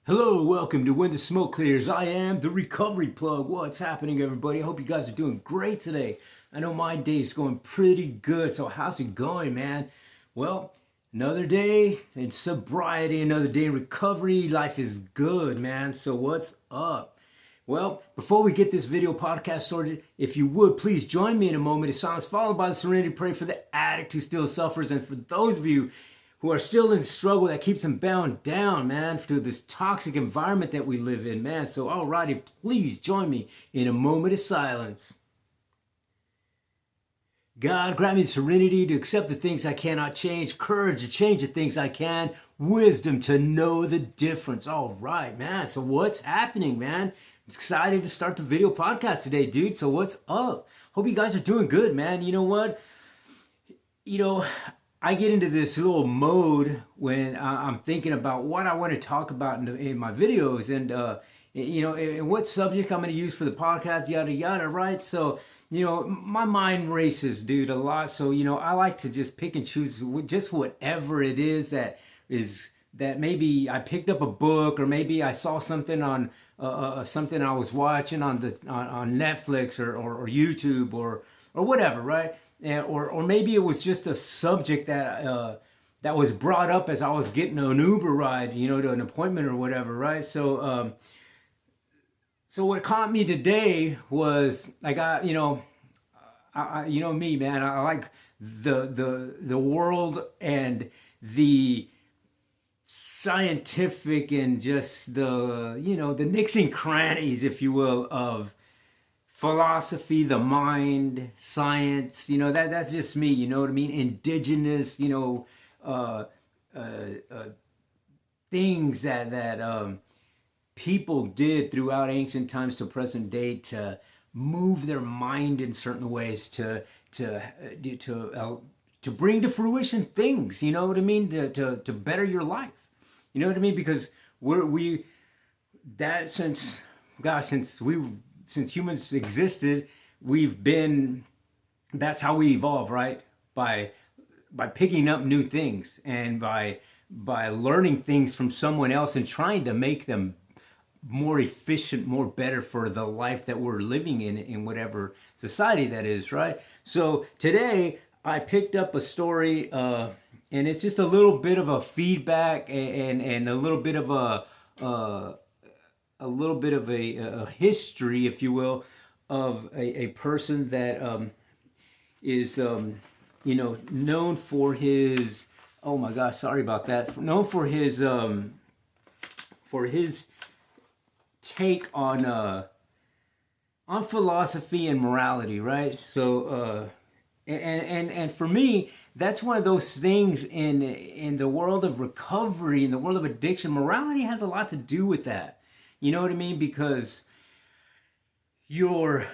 Hello, welcome to When the Smoke Clears. I am the Recovery Plug. What's happening, everybody? I hope you guys are doing great today. I know my day's going pretty good, so how's it going, man? Well, another day in sobriety, another day in recovery. Life is good, man. So what's up? Well, before we get this video podcast started, if you would, please join me in a moment of silence, followed by the serenity prayer for the addict who still suffers. And for those of you who are still in struggle that keeps them bound down, man, to this toxic environment that we live in, man. So, alrighty, please join me in a moment of silence. God, grant me serenity to accept the things I cannot change, courage to change the things I can, wisdom to know the difference. All right, man. So what's happening, man? I'm excited to start the video podcast today, dude. So what's up? Hope you guys are doing good, man. You know what? I get into this little mode when I'm thinking about what I want to talk about in my videos and, and what subject I'm going to use for the podcast, yada, yada, right? So, my mind races, dude, a lot. So, I like to just pick and choose just whatever it is that maybe I picked up a book or maybe I saw something on something I was watching on Netflix or YouTube or whatever, right? Or maybe it was just a subject that was brought up as I was getting an Uber ride, to an appointment or whatever, right? So what caught me today was I got, me, man. I like the world and the scientific and just the nicks and crannies, if you will, of philosophy, the mind, science. That's just me. You know what I mean? Indigenous, uh, things that people did throughout ancient times to present day to move their mind in certain ways to bring to fruition things. You know what I mean? To better your life. You know what I mean? Because we that since gosh since humans existed, we've been that's how we evolve, right? By picking up new things and by learning things from someone else and trying to make them more efficient, more better for the life that we're living in whatever society that is, right? So today I picked up a story, and it's just a little bit of a feedback and a little bit of a history, if you will, of a person that is known for his, oh my gosh, sorry about that, known for his take on philosophy and morality, right? So and for me, that's one of those things in the world of recovery, in the world of addiction. Morality has a lot to do with that. You know what I mean? Because you're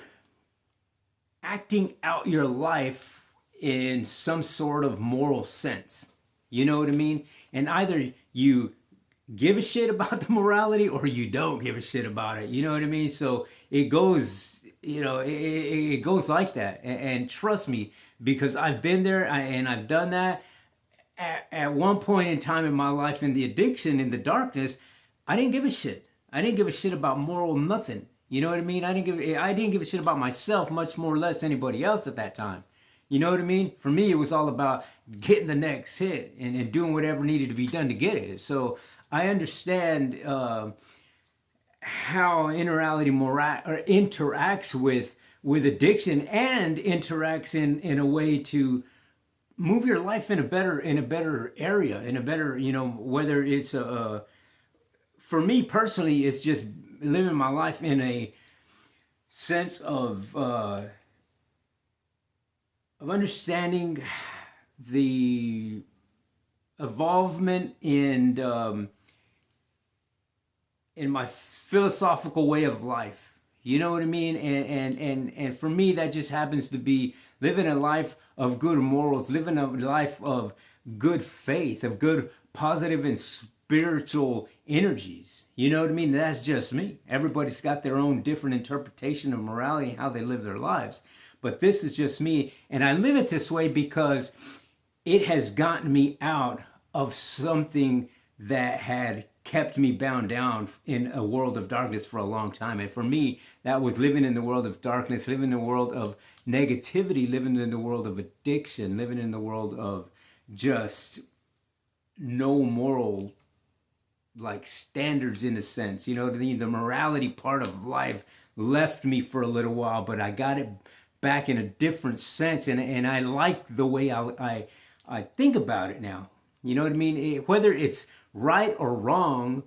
acting out your life in some sort of moral sense. You know what I mean? And either you give a shit about the morality or you don't give a shit about it. You know what I mean? So it goes, it goes like that. And trust me, because I've been there and I've done that. At one point in time in my life, in the addiction, in the darkness, I didn't give a shit. I didn't give a shit about moral nothing. You know what I mean? I didn't give a shit about myself, much more or less anybody else at that time. You know what I mean? For me, it was all about getting the next hit and doing whatever needed to be done to get it. So I understand how interality interacts with addiction and interacts in a way to move your life in a better area, in a better, whether it's for me personally, it's just living my life in a sense of understanding the evolvement in my philosophical way of life. You know what I mean? And for me, that just happens to be living a life of good morals, living a life of good faith, of good positive and spiritual energies. You know what I mean? That's just me. Everybody's got their own different interpretation of morality and how they live their lives. But this is just me. And I live it this way because it has gotten me out of something that had kept me bound down in a world of darkness for a long time. And for me, that was living in the world of darkness, living in the world of negativity, living in the world of addiction, living in the world of just no moral like standards in a sense. You know what I mean? The morality part of life left me for a little while, but I got it back in a different sense, and I like the way I think about it now. You know what I mean? Whether it's right or wrong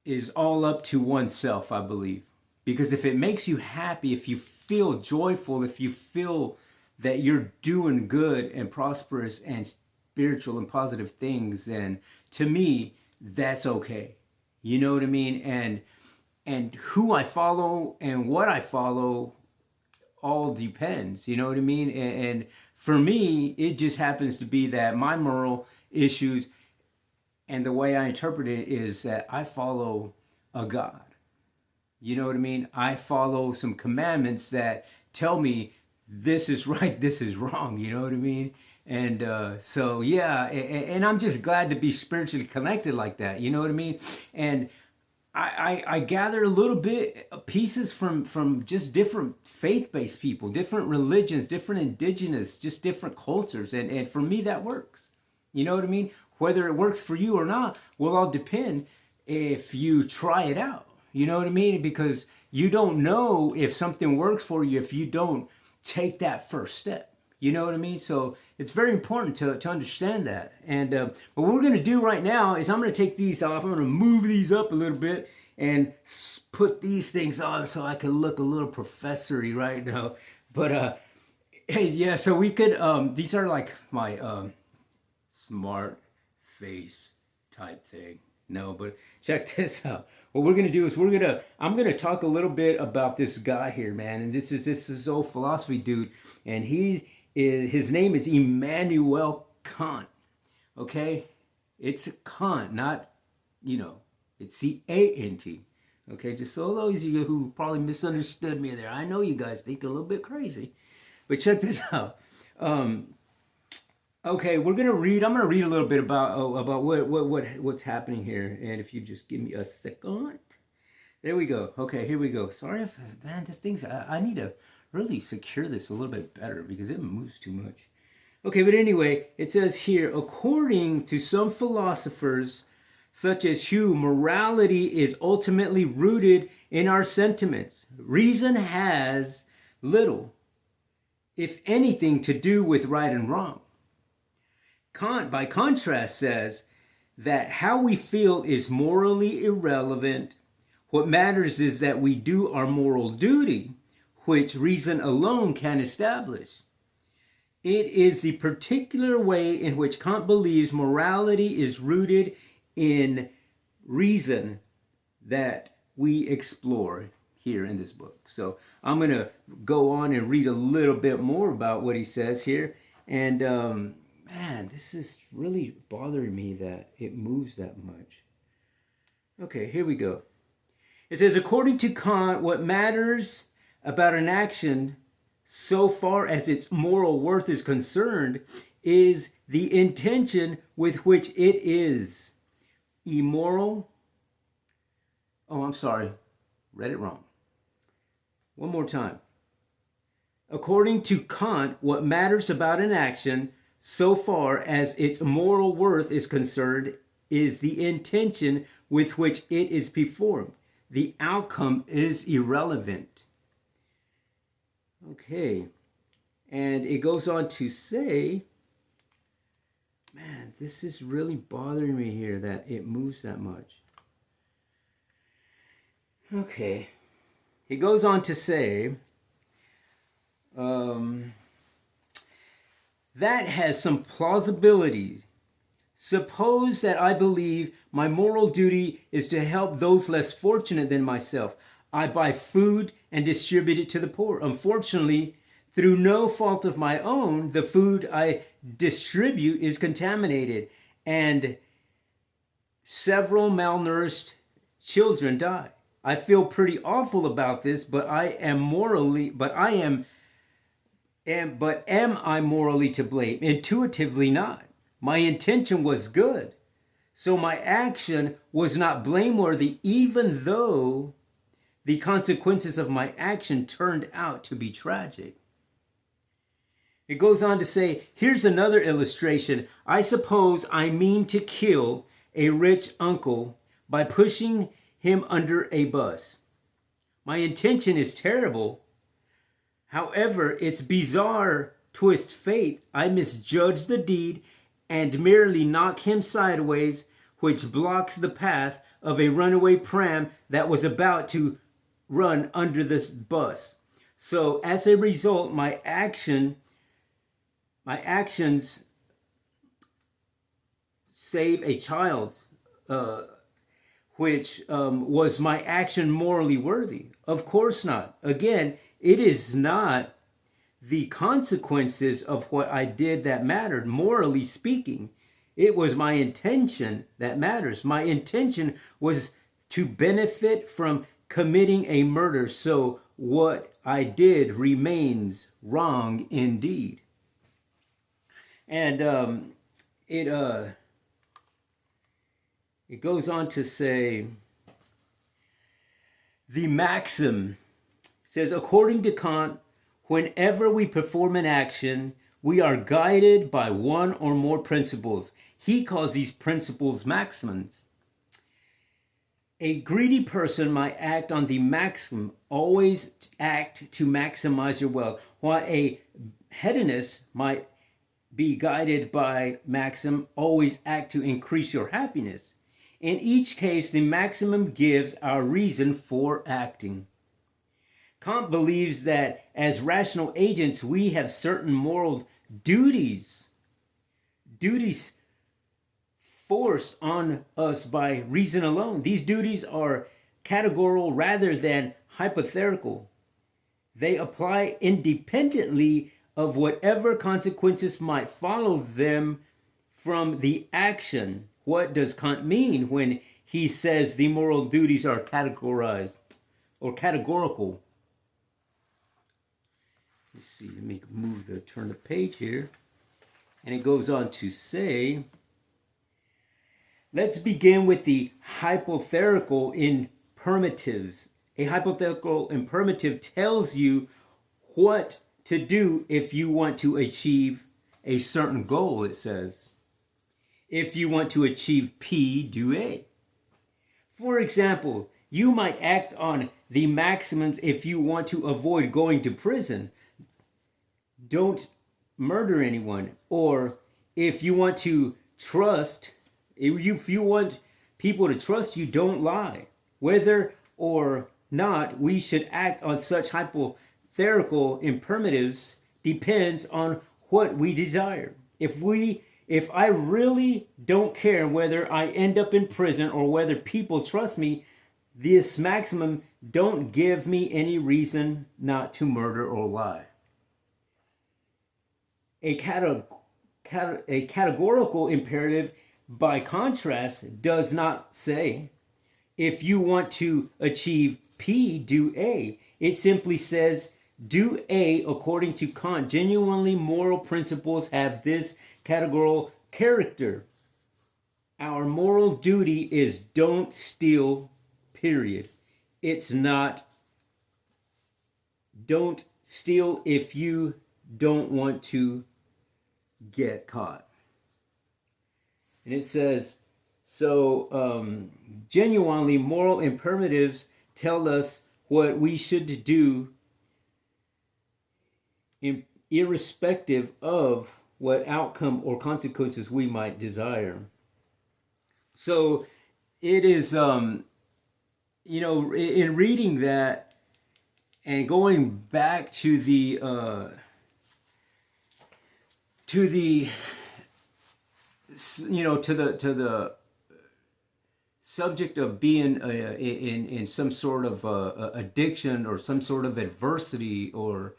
is all up to oneself, I believe. Because if it makes you happy, if you feel joyful, if you feel that you're doing good and prosperous and spiritual and positive things, then to me, that's okay. You know what I mean? And who I follow and what I follow all depends. You know what I mean? And for me, it just happens to be that my moral issues and the way I interpret it is that I follow a God. You know what I mean? I follow some commandments that tell me this is right, this is wrong. You know what I mean? And so, yeah, and I'm just glad to be spiritually connected like that. You know what I mean? And I gather a little bit pieces from just different faith-based people, different religions, different indigenous, just different cultures. And for me, that works. You know what I mean? Whether it works for you or not will all depend if you try it out. You know what I mean? Because you don't know if something works for you if you don't take that first step. You know what I mean? So it's very important to understand that. And what we're going to do right now is I'm going to take these off. I'm going to move these up a little bit and put these things on so I can look a little professory right now. But yeah, so we could, these are like my smart face type thing. No, but check this out. What we're gonna do is I'm gonna talk a little bit about this guy here, man. And this is old philosophy dude, and his name is Immanuel Kant. Okay, it's a Kant, not it's C-A-N-T. Okay, just so those of you who probably misunderstood me there, I know you guys think a little bit crazy, but check this out. Okay, I'm gonna read a little bit about what's happening here, and if you just give me a second, there we go. Okay, here we go. Sorry if this thing's I need to really secure this a little bit better because it moves too much. Okay, but anyway, it says here, according to some philosophers, such as Hume, morality is ultimately rooted in our sentiments. Reason has little, if anything, to do with right and wrong. Kant, by contrast, says that how we feel is morally irrelevant. What matters is that we do our moral duty, which reason alone can establish. It is the particular way in which Kant believes morality is rooted in reason that we explore here in this book. So I'm going to go on and read a little bit more about what he says here. And man, this is really bothering me that it moves that much. Okay, here we go. It says, according to Kant, what matters about an action, so far as its moral worth is concerned, is the intention with which it is immoral. Oh, I'm sorry. Read it wrong. One more time. According to Kant, what matters about an action, so far as its moral worth is concerned, is the intention with which it is performed. The outcome is irrelevant. Okay. And it goes on to say, man, this is really bothering me here that it moves that much. Okay. He goes on to say, that has some plausibility. Suppose that I believe my moral duty is to help those less fortunate than myself. I buy food and distribute it to the poor. Unfortunately, through no fault of my own, the food I distribute is contaminated, and several malnourished children die. I feel pretty awful about this, but am I morally to blame? Intuitively not. My intention was good. So my action was not blameworthy, even though the consequences of my action turned out to be tragic. It goes on to say, here's another illustration. I suppose I mean to kill a rich uncle by pushing him under a bus. My intention is terrible. However, its bizarre twist fate, I misjudge the deed and merely knock him sideways, which blocks the path of a runaway pram that was about to run under this bus. So as a result, my actions save a child, which was my action morally worthy? Of course not. Again, it is not the consequences of what I did that mattered, morally speaking. It was my intention that matters. My intention was to benefit from committing a murder, so what I did remains wrong indeed. And it goes on to say, the maxim says, according to Kant, whenever we perform an action, we are guided by one or more principles. He calls these principles maxims. A greedy person might act on the maxim, always act to maximize your wealth, while a hedonist might be guided by maxim, always act to increase your happiness. In each case, the maximum gives our reason for acting. Kant believes that as rational agents, we have certain moral duties forced on us by reason alone. These duties are categorical rather than hypothetical. They apply independently of whatever consequences might follow them from the action. What does Kant mean when he says the moral duties are categorized or categorical? Let's see, let me turn the page here. And it goes on to say, let's begin with the hypothetical imperatives. A hypothetical imperative tells you what to do if you want to achieve a certain goal, it says. If you want to achieve P, do A. For example, you might act on the maxims if you want to avoid going to prison. Don't murder anyone. Or if you want to trust, if you want people to trust you, don't lie. Whether or not we should act on such hypothetical imperatives depends on what we desire. If I really don't care whether I end up in prison or whether people trust me, this maximum don't give me any reason not to murder or lie. A categorical imperative, by contrast, does not say, if you want to achieve P, do A. It simply says, do A according to Kant. Genuinely moral principles have this categorical character. Our moral duty is don't steal, period. It's not don't steal if you don't want to get caught. And it says, genuinely moral imperatives tell us what we should do irrespective of what outcome or consequences we might desire. So it is, in reading that and going back to the subject of being in some sort of addiction or some sort of adversity or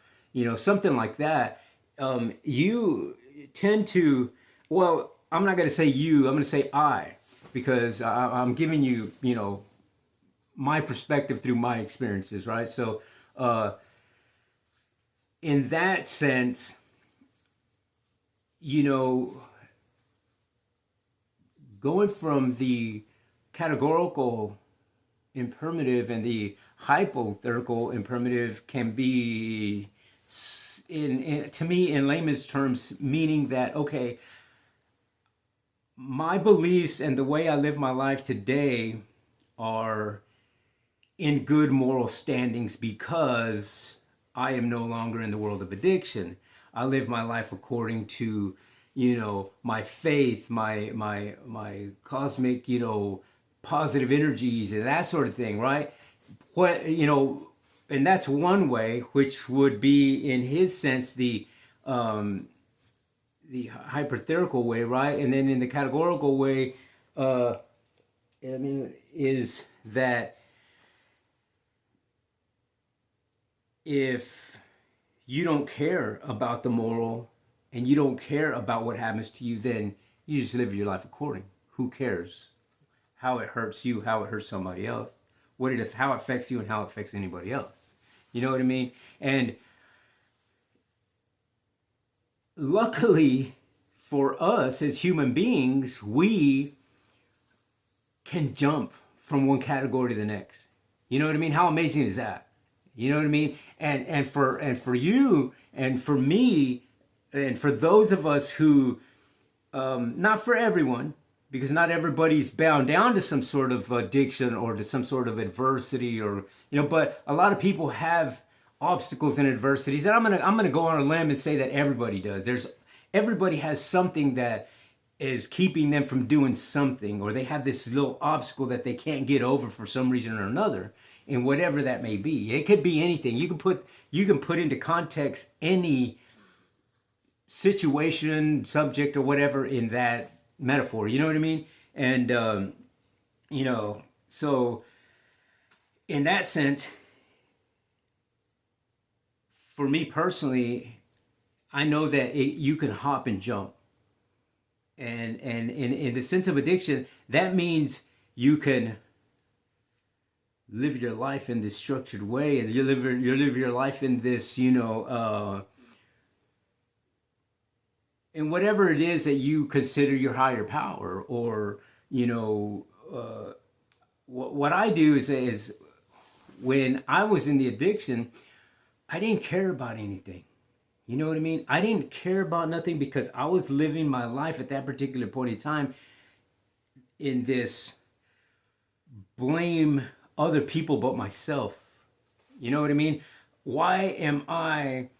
something like that, you tend to, well, I'm not going to say you, I'm going to say I, because I'm giving you, my perspective through my experiences, right? So in that sense, going from the categorical impermative and the hypothetical impermative can be, to me, in layman's terms, meaning that, okay, my beliefs and the way I live my life today are in good moral standings because I am no longer in the world of addiction. I live my life according to, my faith, my cosmic, positive energies and that sort of thing, right? And that's one way, which would be, in his sense, the hypothetical way, right? And then in the categorical way, is that if you don't care about the moral and you don't care about what happens to you, then you just live your life according. Who cares how it hurts you, how it hurts somebody else, how it affects you and how it affects anybody else? You know what I mean? And luckily for us as human beings, we can jump from one category to the next. You know what I mean? How amazing is that? You know what I mean? And for you and for me and for those of us who, not for everyone, because not everybody's bound down to some sort of addiction or to some sort of adversity, or but a lot of people have obstacles and adversities, and I'm gonna go on a limb and say that everybody does. Everybody has something that is keeping them from doing something, or they have this little obstacle that they can't get over for some reason or another, and whatever that may be. It could be anything. You can put into context any situation, subject, or whatever in that metaphor. You know what I mean? And so in that sense, for me personally, I know that you can hop and jump. And in the sense of addiction, that means you can live your life in this structured way, and you live your life in this, in whatever it is that you consider your higher power, or what I do is when I was in the addiction, I didn't care about anything. You know what I mean? I didn't care about nothing because I was living my life at that particular point in time in this blame other people but myself. You know what I mean? Why am I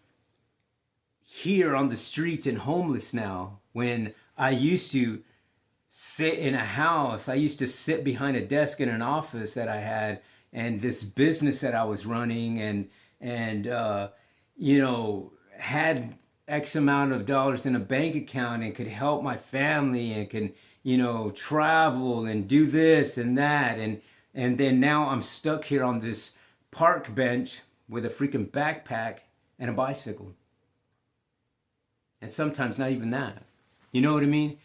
here on the streets and homeless now when I used to sit in a house? I used to sit behind a desk in an office that I had, and this business that I was running, and had X amount of dollars in a bank account and could help my family and can, travel and do this and that. And then now I'm stuck here on this park bench with a freaking backpack and a bicycle. And sometimes not even that. You know what I mean?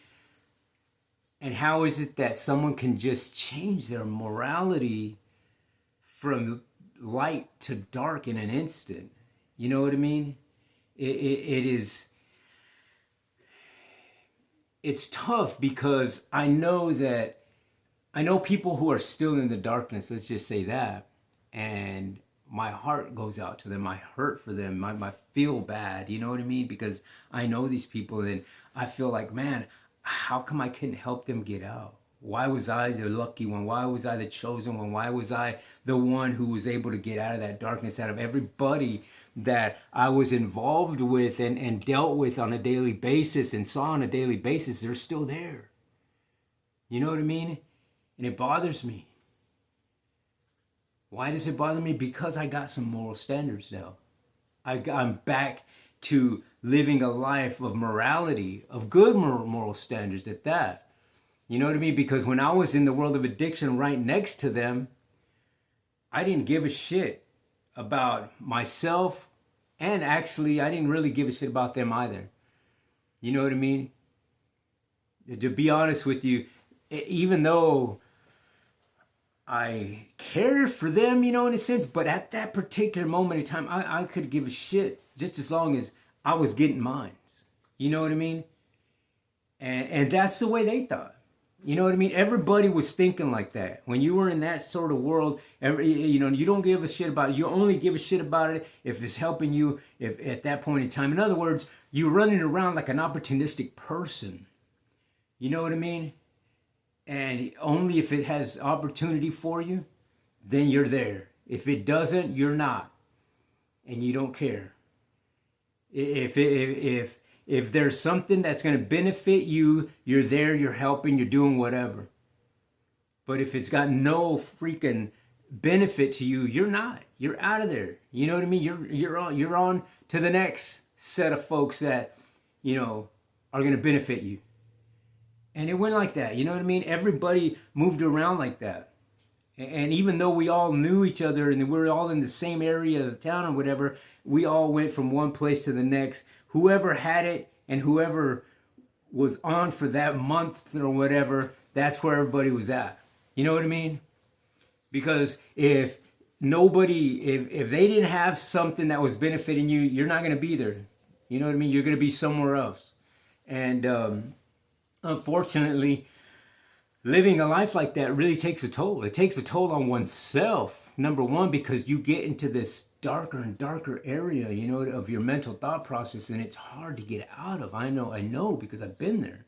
And how is it that someone can just change their morality from light to dark in an instant? You know what I mean? It's tough because I know people who are still in the darkness, let's just say that, and my heart goes out to them. I hurt for them. I feel bad, you know what I mean? Because I know these people, and I feel like, man, how come I couldn't help them get out? Why was I the lucky one? Why was I the chosen one? Why was I the one who was able to get out of that darkness, out of everybody that I was involved with and dealt with on a daily basis and saw on a daily basis? They're still there. You know what I mean? And it bothers me. Why does it bother me? Because I got some moral standards now. I'm back to living a life of morality, of good moral standards at that. You know what I mean? Because when I was in the world of addiction right next to them, I didn't give a shit about myself, and actually I didn't really give a shit about them either. You know what I mean? To be honest with you, even though I cared for them, in a sense, but at that particular moment in time, I could give a shit just as long as I was getting mine. You know what I mean? And that's the way they thought. You know what I mean? Everybody was thinking like that. When you were in that sort of world, you don't give a shit about it. You only give a shit about it if it's helping you if at that point in time. In other words, you're running around like an opportunistic person. You know what I mean? And only if it has opportunity for you, then you're there. If it doesn't, you're not. And you don't care. If there's something that's going to benefit you, you're there, you're helping, you're doing whatever. But if it's got no freaking benefit to you, you're not. You're out of there. You know what I mean? You're on to the next set of folks that, are going to benefit you. And it went like that. You know what I mean? Everybody moved around like that. And even though we all knew each other and we were all in the same area of town or whatever, we all went from one place to the next. Whoever had it and whoever was on for that month or whatever, that's where everybody was at. You know what I mean? Because if they didn't have something that was benefiting you, you're not going to be there. You know what I mean? You're going to be somewhere else. And unfortunately, living a life like that really takes a toll. It takes a toll on oneself, number one, because you get into this darker and darker area, of your mental thought process, and it's hard to get out of. I know because I've been there.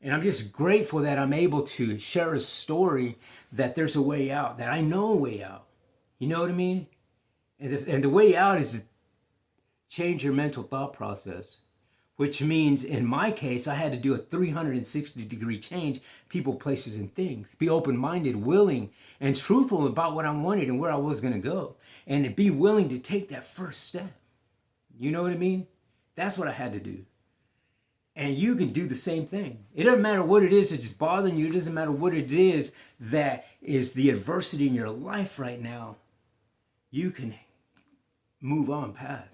And I'm just grateful that I'm able to share a story that there's a way out, that I know a way out. You know what I mean? And the way out is to change your mental thought process. Which means, in my case, I had to do a 360-degree change, people, places, and things. Be open-minded, willing, and truthful about what I wanted and where I was going to go. And to be willing to take that first step. You know what I mean? That's what I had to do. And you can do the same thing. It doesn't matter what it is that's just bothering you. It doesn't matter what it is that is the adversity in your life right now. You can move on past.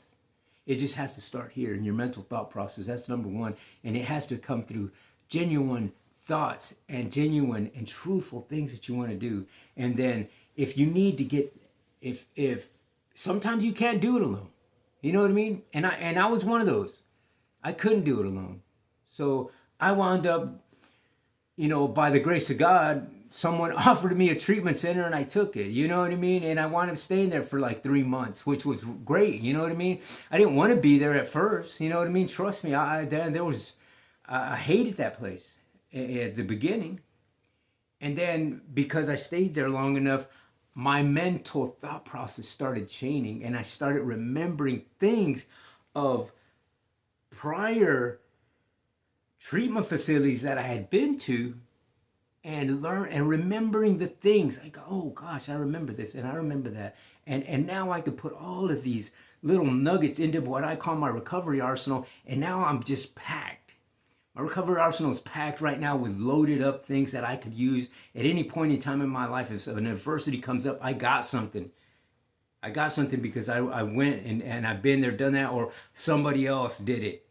It just has to start here in your mental thought process. That's number one. And it has to come through genuine thoughts and genuine and truthful things that you want to do. And then if you need to get, if sometimes you can't do it alone. You know what I mean? And I was one of those. I couldn't do it alone. So I wound up, by the grace of God, someone offered me a treatment center and I took it, you know what I mean? And I wound up staying there for like 3 months, which was great, you know what I mean? I didn't want to be there at first, you know what I mean? Trust me, I hated that place at the beginning. And then because I stayed there long enough, my mental thought process started changing and I started remembering things of prior treatment facilities that I had been to, and remembering the things. I go, oh gosh, I remember this and I remember that. And now I could put all of these little nuggets into what I call my recovery arsenal. And now I'm just packed. My recovery arsenal is packed right now with loaded up things that I could use at any point in time in my life. If an adversity comes up, I got something. I got something because I went and I've been there, done that, or somebody else did it.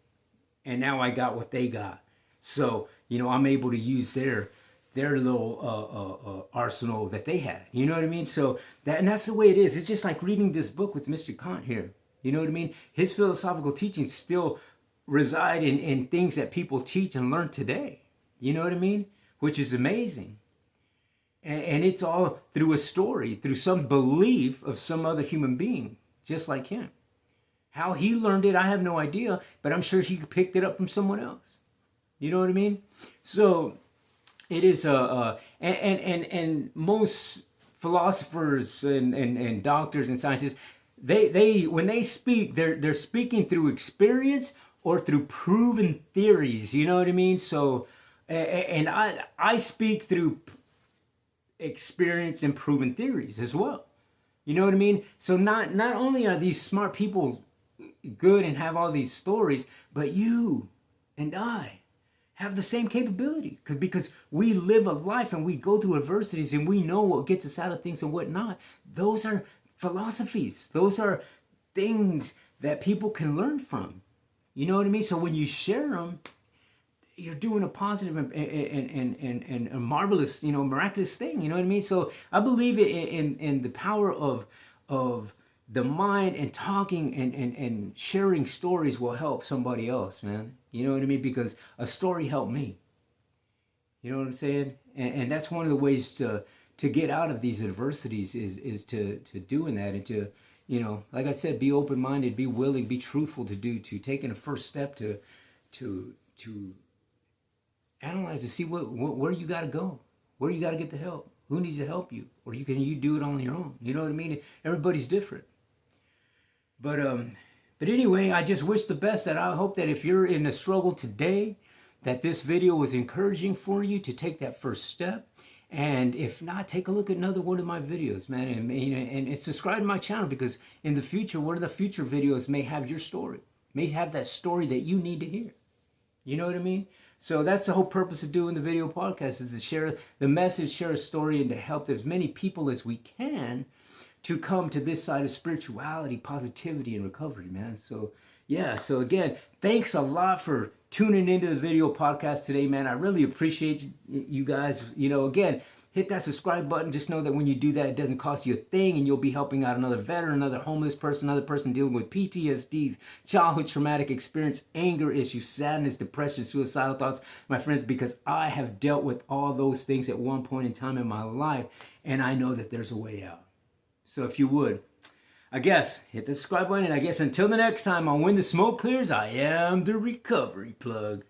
And now I got what they got. So, I'm able to use their little arsenal that they had. You know what I mean? So that's the way it is. It's just like reading this book with Mr. Kant here. You know what I mean? His philosophical teachings still reside in things that people teach and learn today. You know what I mean? Which is amazing. And it's all through a story, through some belief of some other human being, just like him. How he learned it, I have no idea, but I'm sure he picked it up from someone else. You know what I mean? So it is and most philosophers and doctors and scientists, they when they speak, they're speaking through experience or through proven theories. You know what I mean? So and I speak through experience and proven theories as well. You know what I mean? So not only are these smart people good and have all these stories, but you and I have the same capability because we live a life and we go through adversities and we know what gets us out of things and what not. Those are philosophies. Those are things that people can learn from. You know what I mean? So when you share them, you're doing a positive and a marvelous, miraculous thing. You know what I mean? So I believe in the power of the mind, and talking and sharing stories will help somebody else, man. You know what I mean? Because a story helped me. You know what I'm saying? And that's one of the ways to get out of these adversities is to doing that, and to, you know, like I said, be open minded, be willing, be truthful, to taking a first step to analyze, to see where you got to go, where you got to get the help, who needs to help you, or you do it on your own. You know what I mean? Everybody's different. But but anyway, I just wish the best. That I hope that if you're in a struggle today, that this video was encouraging for you to take that first step. And if not, take a look at another one of my videos, man, and subscribe to my channel, because in the future, one of the future videos may have your story, may have that story that you need to hear. You know what I mean? So that's the whole purpose of doing the video podcast, is to share the message, share a story, and to help as many people as we can to come to this side of spirituality, positivity, and recovery, man. So yeah, so again, thanks a lot for tuning into the video podcast today, man. I really appreciate you guys. You know, again, hit that subscribe button. Just know that when you do that, it doesn't cost you a thing, and you'll be helping out another veteran, another homeless person, another person dealing with PTSDs, childhood traumatic experience, anger issues, sadness, depression, suicidal thoughts, my friends, because I have dealt with all those things at one point in time in my life, and I know that there's a way out. So if you would, I guess, hit the subscribe button. And I guess until the next time on When the Smoke Clears, I am the Recovery Plug.